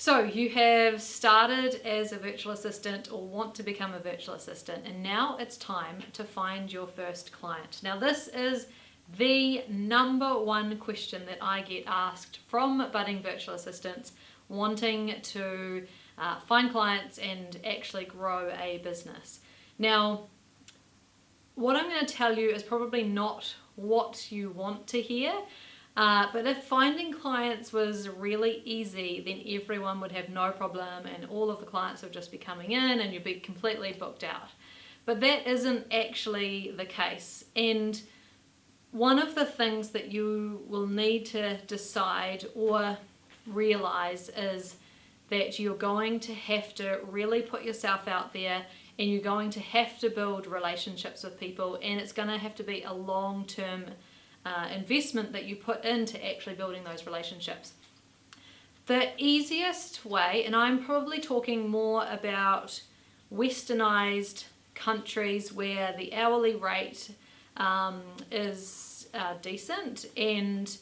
So you have started as a virtual assistant or want to become a virtual assistant, and now it's time to find your first client. Now this is the number one question that I get asked from budding virtual assistants wanting to find clients and actually grow a business. Now, what I'm going to tell you is probably not what you want to hear. But if finding clients was really easy, then everyone would have no problem and all of the clients would just be coming in and you'd be completely booked out. But that isn't actually the case. And one of the things that you will need to decide or realize is that you're going to have to really put yourself out there, and you're going to have to build relationships with people, and it's going to have to be a long-term investment that you put into actually building those relationships. The easiest way, and I'm probably talking more about westernized countries where the hourly rate is decent, and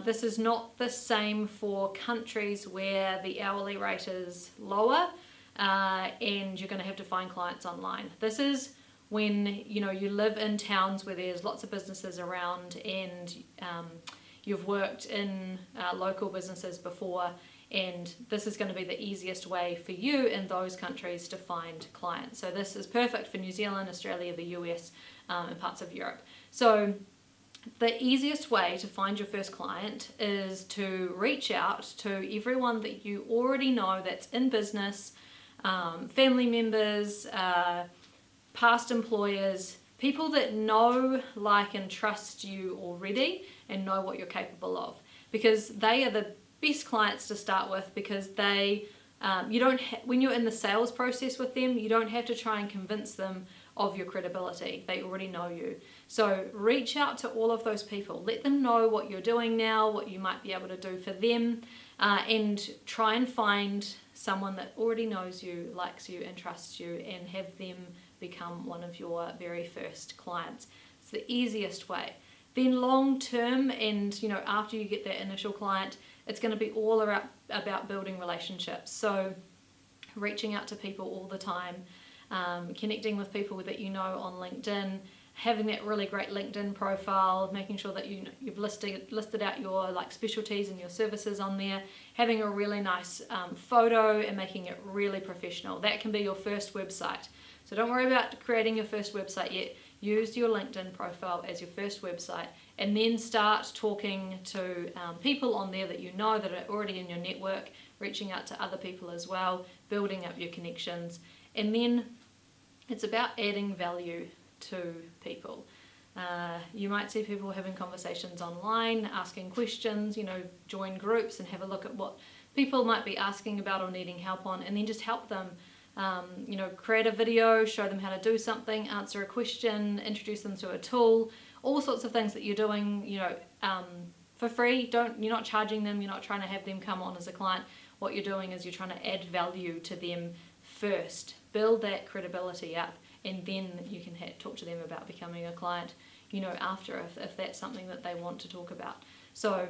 this is not the same for countries where the hourly rate is lower and you're going to have to find clients online. This is when you live in towns where there's lots of businesses around and you've worked in local businesses before, and this is going to be the easiest way for you in those countries to find clients. So this is perfect for New Zealand, Australia, the US, and parts of Europe. So the easiest way to find your first client is to reach out to everyone that you already know that's in business, family members, past employers, people that know, like, and trust you already and know what you're capable of, because they are the best clients to start with, because they when you're in the sales process with them, you don't have to try and convince them of your credibility. They already know you. So reach out to all of those people, let them know what you're doing now, what you might be able to do for them, and try and find someone that already knows you, likes you, and trusts you, and have them become one of your very first clients. It's the easiest way. Then long term, and after you get that initial client, it's going to be all about building relationships. So reaching out to people all the time, connecting with people that you know on LinkedIn, having that really great LinkedIn profile, making sure that you've listed out your specialties and your services on there, having a really nice photo and making it really professional. That can be your first website. So don't worry about creating your first website yet. Use your LinkedIn profile as your first website, and then start talking to people on there that you know that are already in your network, reaching out to other people as well, building up your connections. And then it's about adding value to people. You might see people having conversations online, asking questions, join groups and have a look at what people might be asking about or needing help on, and then just help them. Create a video, show them how to do something, answer a question, introduce them to a tool, all sorts of things that you're doing, for free. You're not charging them, you're not trying to have them come on as a client. What you're doing is you're trying to add value to them first, build that credibility up, and then you can talk to them about becoming a client, after, if that's something that they want to talk about. So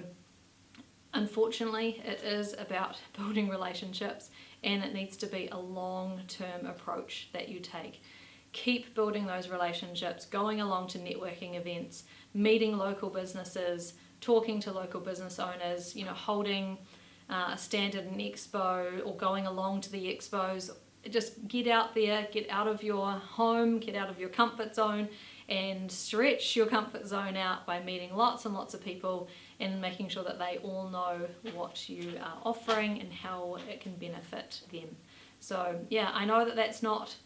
unfortunately, it is about building relationships, and it needs to be a long-term approach that you take. Keep building those relationships, going along to networking events, meeting local businesses, talking to local business owners, holding a stand at an expo or going along to the expos. Just get out there, get out of your home, get out of your comfort zone, and stretch your comfort zone out by meeting lots and lots of people and making sure that they all know what you are offering and how it can benefit them. So yeah, I know that that's not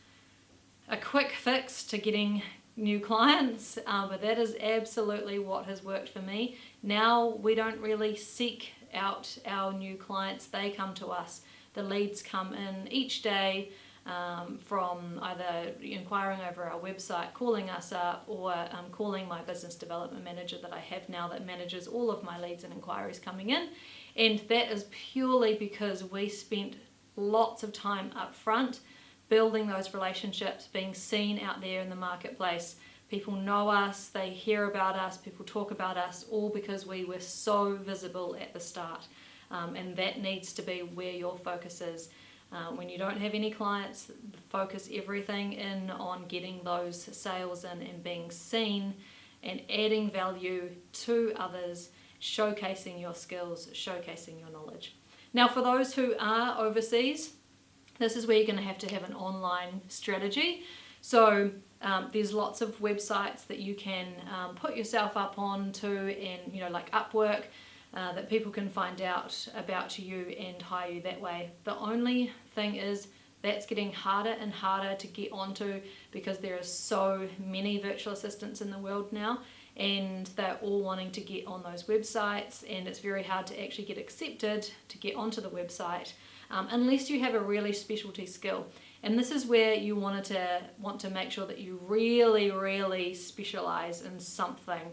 a quick fix to getting new clients, but that is absolutely what has worked for me. Now we don't really seek out our new clients, they come to us. The leads come in each day from either inquiring over our website, calling us up, or calling my business development manager that I have now that manages all of my leads and inquiries coming in. And that is purely because we spent lots of time up front building those relationships, being seen out there in the marketplace. People know us, they hear about us, people talk about us, all because we were so visible at the start. and that needs to be where your focus is. When you don't have any clients, focus everything in on getting those sales in and being seen and adding value to others, showcasing your skills, showcasing your knowledge. Now, for those who are overseas, this is where you're going to have an online strategy. So there's lots of websites that you can put yourself up on to, and like Upwork, that people can find out about you and hire you that way. The only thing is that's getting harder and harder to get onto because there are so many virtual assistants in the world now, and they're all wanting to get on those websites, and it's very hard to actually get accepted to get onto the website unless you have a really specialty skill. And this is where you want to make sure that you really specialize in something.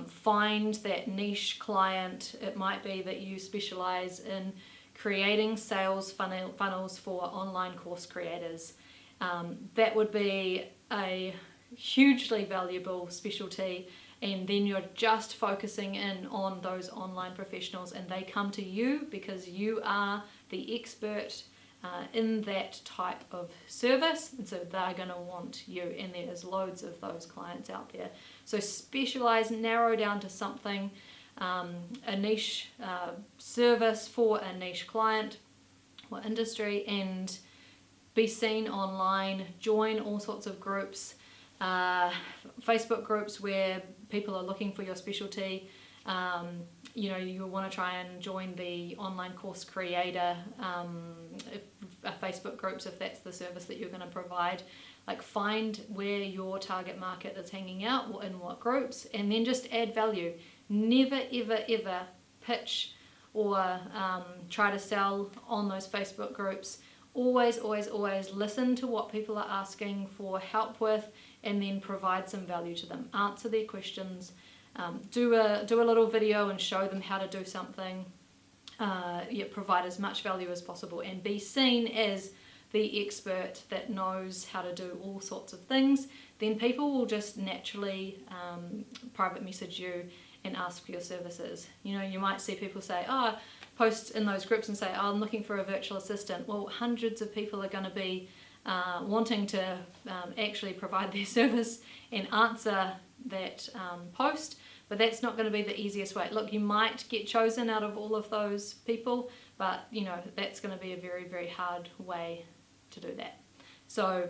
Find that niche client. It might be that you specialize in creating sales funnels for online course creators. That would be a hugely valuable specialty, and then you're just focusing in on those online professionals, and they come to you because you are the expert in that type of service, and so they're going to want you, and there's loads of those clients out there. So specialize, narrow down to something, a niche service for a niche client or industry, and be seen online. Join all sorts of groups, Facebook groups where people are looking for your specialty. You want to try and join the online course creator Facebook groups if that's the service that you're going to provide. Like, find where your target market is hanging out, in what groups, and then just add value. Never ever pitch or try to sell on those Facebook groups. Always listen to what people are asking for help with, and then provide some value to them. Answer their questions. Do a little video and show them how to do something. Provide as much value as possible, and be seen as the expert that knows how to do all sorts of things. Then people will just naturally private message you and ask for your services. You might see people say, post in those groups and say, I'm looking for a virtual assistant. Well, hundreds of people are going to be wanting to actually provide their service and answer that post, but that's not going to be the easiest way. Look, you might get chosen out of all of those people, but that's going to be a very hard way to do that. So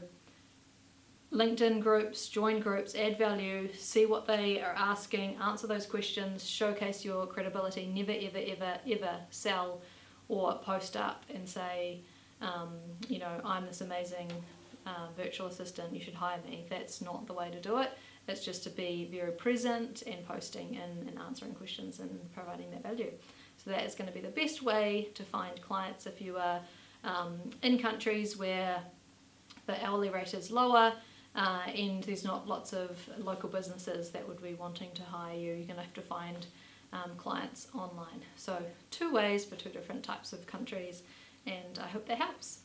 LinkedIn groups, join groups, add value, see what they are asking, answer those questions, showcase your credibility. Never ever sell or post up and say, I'm this amazing virtual assistant, you should hire me. That's not the way to do it. It's just to be very present and posting and answering questions and providing that value. So that is going to be the best way to find clients if you are in countries where the hourly rate is lower and there's not lots of local businesses that would be wanting to hire you. You're going to have to find clients online. So 2 ways for 2 different types of countries, and I hope that helps.